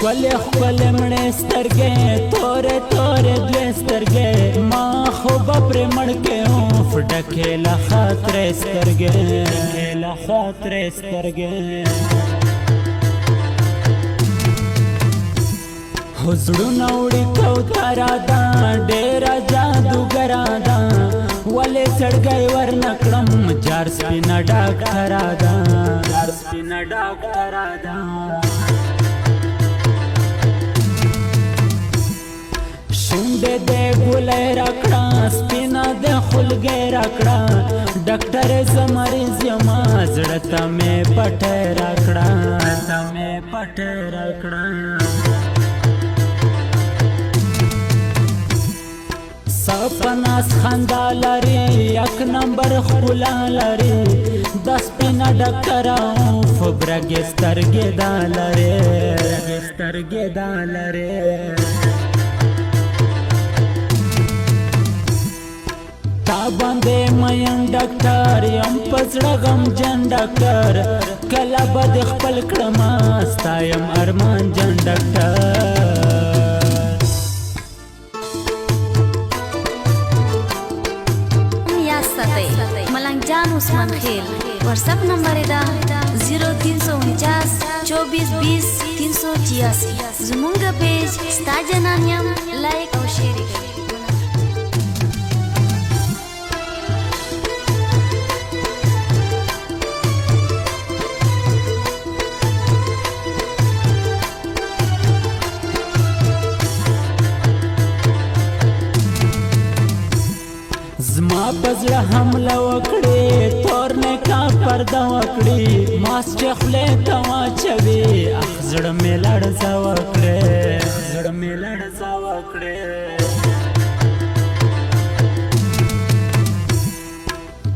خپل خپل مړې سترګې تورې تورې دوې سترګې ما خو به پرې مړ کې اوف ډکې له خاطرې سترګې له خاطرې سترګې زړونه وړي کوتره ده ډېره جادوګره ده ولې سړګی ورنه کړم جار سپینه ډاکټره ده جار سپینه ډاکټره ده شونډې دې ګلۍ راکړه سپینه دې خولګۍ راکړه ډاکټر زه مریض یمه زړه ته مې پټۍ راکړه ته مې پټۍ راکړه سپناس خندا لري یک نمبر ښکلا لري د سپینه ډاکټره اوف برګې سترګې دا لري برګې سترګې دا لري تا باندې مین ډاکټر یم په زړه غمجن ډاکټر کله به دې خپل کړمه ستا یم ارمان جن ډاکټر मलंग जान उस्मान खेल WhatsApp number है 0349 24 20 386 जुमुंगा पेज स्टाजनानियम लाइक और शेयर करें। زما پزړه حمله وکړي تورنه کا پرده وکړي ماس چې خولې ته واچوي اخ زړه مې لړزه وکړي زړه مې لړزه وکړي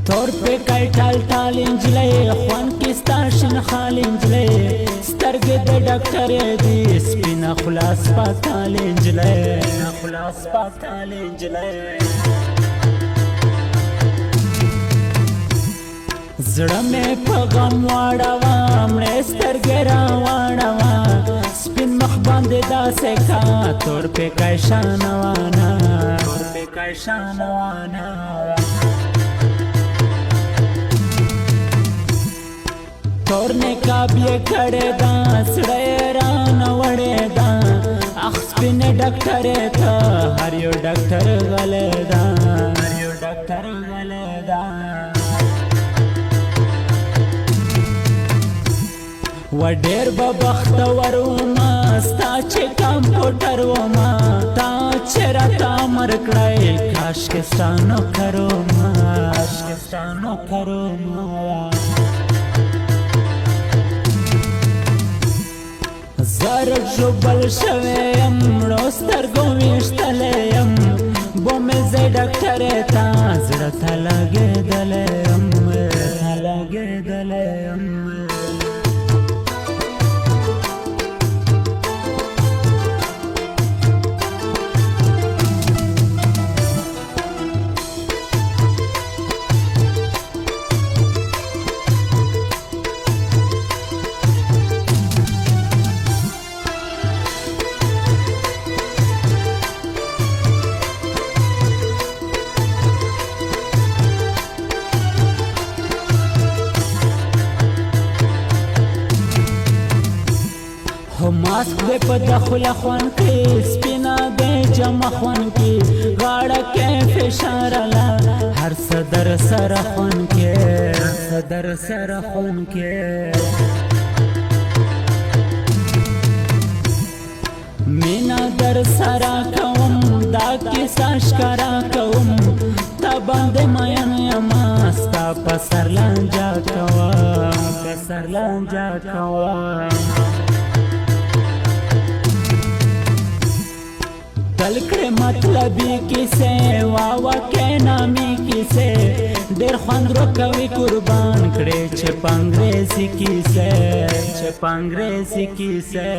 تور په کای ټال ټال انجلې خوان کې ستا شین خال انجلې سترګې د ډاکټر دې سپینه خلاص پاتال انجلې خلاص پاتال انجلې زړه مې په غم واړوه مړې سترګې راواړوه سپین مخ باندې داسې کا تور پیکی شانوانه تور پیکی شانوانه تور نقاب یې کړې ده زړه یې رانه وړې ده اخ سپینې ډاکټرې ته هر یو ډاکټر غلی ده هر یو ډاکټر غلی ده و ډېر به بختور ومه ستا چې کمپوټر ومه تا چې راته امر کړی کاشکې ستا نوکر ومه کاشکې ستا نوکر ومه زر ژوبل شوی یم مړو سترګو ویشتلی یم بومې زه ډاکټرې ته زړه ته لګېدلی یم لګېدلی یم ماسک دې په دخله خوان کې سپینه دې جمع خوان کې غاړه کې فشار لا هر صدر سره خوان کې صدر سره خوان کې مینا در سره کوم دا کیسه ښکارا کوم تا باندې مین یم ستا په سر لانجه کوم په سر لانجه کوم تل کړه مطلبي کیسه واوا کې نامي کیسه ډېر خوند ورکوي قربان کړي چې پنګريزي کیسه چې پنګريزي کیسه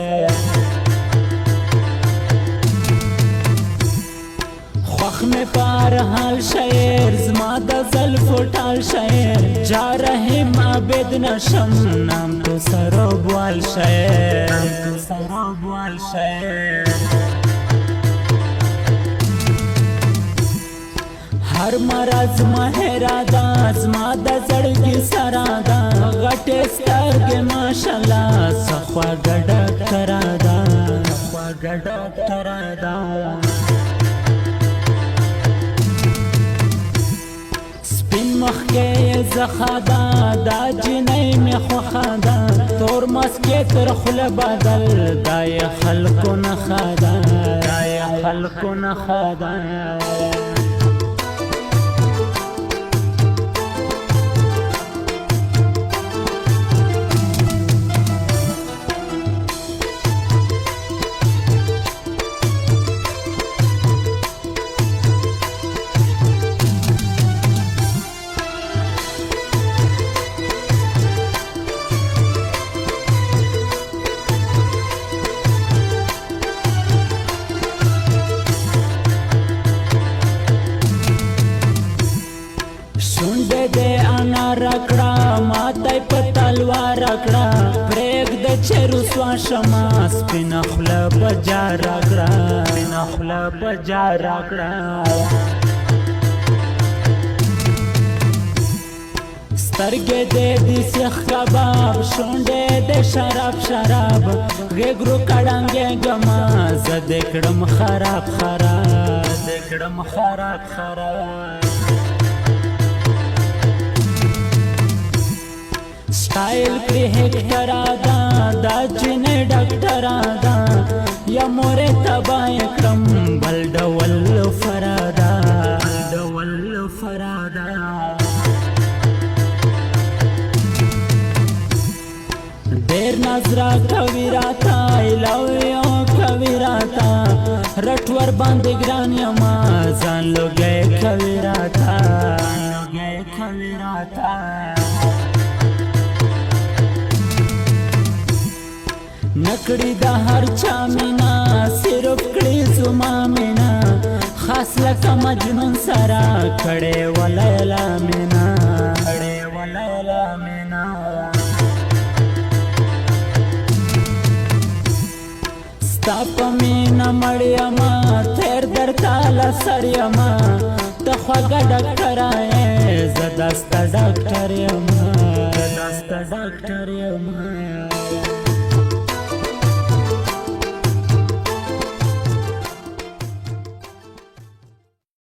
خوخ میں پار حال شعر زما د زلفو ټال شعر جا رحم عابد نشم نام تو سروبوال شعر سراب والشعر هر مرض مهرا دا زما د زړګي سرا دا غټه سترګې ماشالله صفا ډاکټر دا سپین مخ کې زخدا دا جنې مې خوخدا تور مسکې تر خله بدل دای خلکو نه خدا شونډه دې انا رکړه ماته په تلوار رکړه پرېږ د چې رسوا شمه سپینه خوله په جار راکړه سترګې دې د سیخ کباب شونډې دې شراب غېږرو کړنګې ګما زه دې کړم خراب سټایل پری هکټر دا جنې ډاکټر دا یا مورې تبای کړم بل ډول فرادا ډېر نظره کوي راته ایلاویو کوي راته رټور باندې ګران یما ځان لوګی کوي راته نکړی د هر چا مینا صرف کړی زما مینا خاص لکه مجنون سره کړی ولیلا مینا ستا په مینا مړیما تیر در تاله سریما ته خوږه ډاکټر یې زه دسته ډاکټر یم